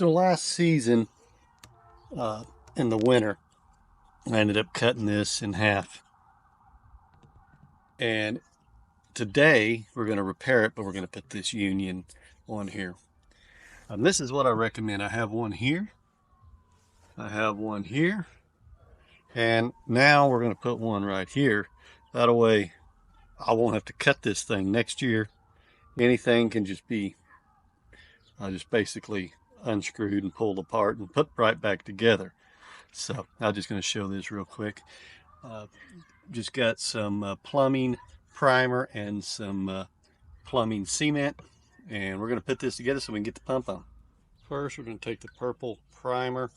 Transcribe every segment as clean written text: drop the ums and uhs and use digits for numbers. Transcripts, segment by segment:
So last season, in the winter, I ended up cutting this in half. And today we're going to repair it, but we're going to put this union on here. This is what I recommend. I have one here. I have one here. And now we're going to put one right here. That way I won't have to cut this thing next year. Anything can just be just basically unscrewed and pulled apart and put right back together. So I'm just going to show this real quick. Just got some plumbing primer and some plumbing cement, and we're going to put this together so we can get the pump on. First, we're going to take the purple primer,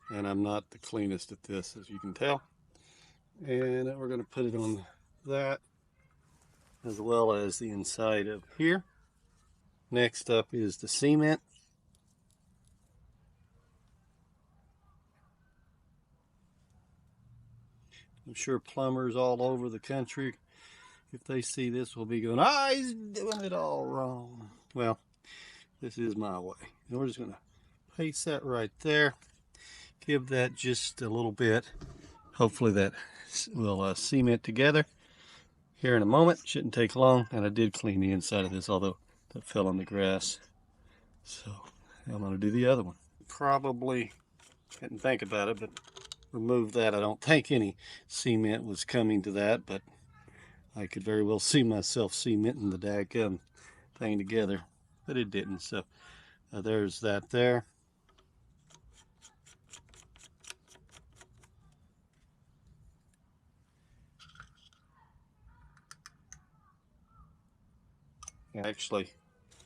and I'm not the cleanest at this, as you can tell, and we're going to put it on that as well as the inside of here. Next up is the cement. I'm sure plumbers all over the country, if they see this, will be going, "Ah, he's doing it all wrong." Well, this is my way. And we're just going to paste that right there. Give that just a little bit. Hopefully that will cement together here in a moment. Shouldn't take long. And I did clean the inside of this, although that fell on the grass. So I'm going to do the other one. Probably didn't think about it, but remove that. I don't think any cement was coming to that, but I could very well see myself cementing the daggum thing together, but it didn't. So there's that there. Actually,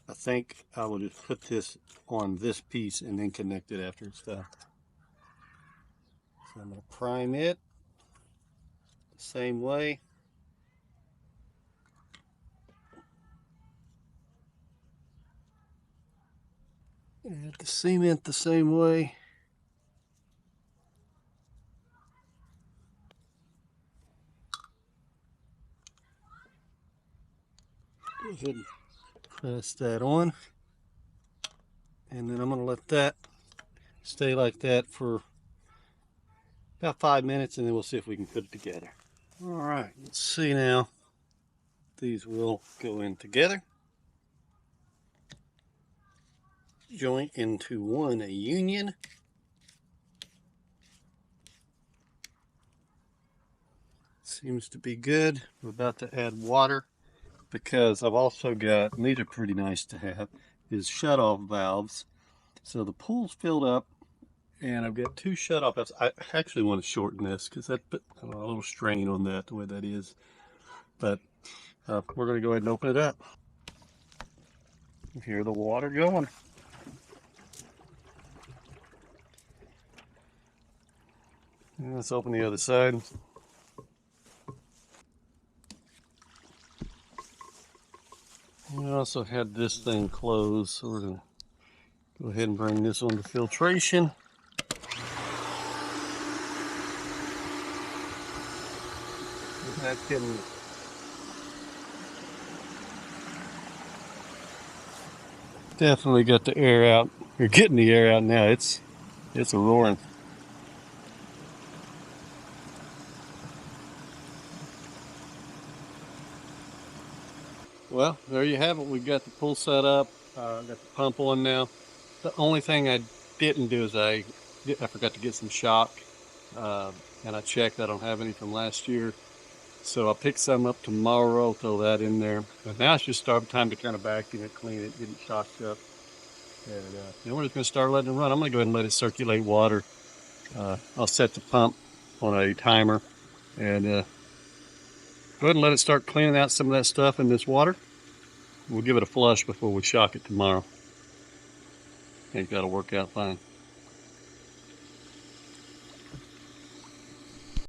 I think I will just put this on this piece and then connect it after it's done. So I'm going to prime it the same way. Add the cement the same way. Go ahead and press that on. And then I'm going to let that stay like that for about 5 minutes, and then we'll see if we can put it together. All right, let's see now. These will go in together. Joint into one union. Seems to be good. We're about to add water because I've also got, and these are pretty nice to have, is shut-off valves. So the pool's filled up, and I've got 2 shut-off valves. I actually want to shorten this because that put a little strain on that, the way that is. But we're going to go ahead and open it up. Hear the water going. And let's open the other side. We also had this thing closed, so we're going to go ahead and bring this on to filtration. That can definitely got the air out. You're getting the air out now. It's a roaring. Well, there you have it. We've got the pool set up. Got the pump on now. The only thing I didn't do is I forgot to get some shock, and I checked. I don't have any from last year, so I'll pick some up tomorrow. Throw that in there. But now it's just time to kind of vacuum it, clean it, get it shocked up, and then we're just going to start letting it run. I'm going to go ahead and let it circulate water. I'll set the pump on a timer, and go ahead and let it start cleaning out some of that stuff in this water. We'll give it a flush before we shock it tomorrow. I think that'll work out fine.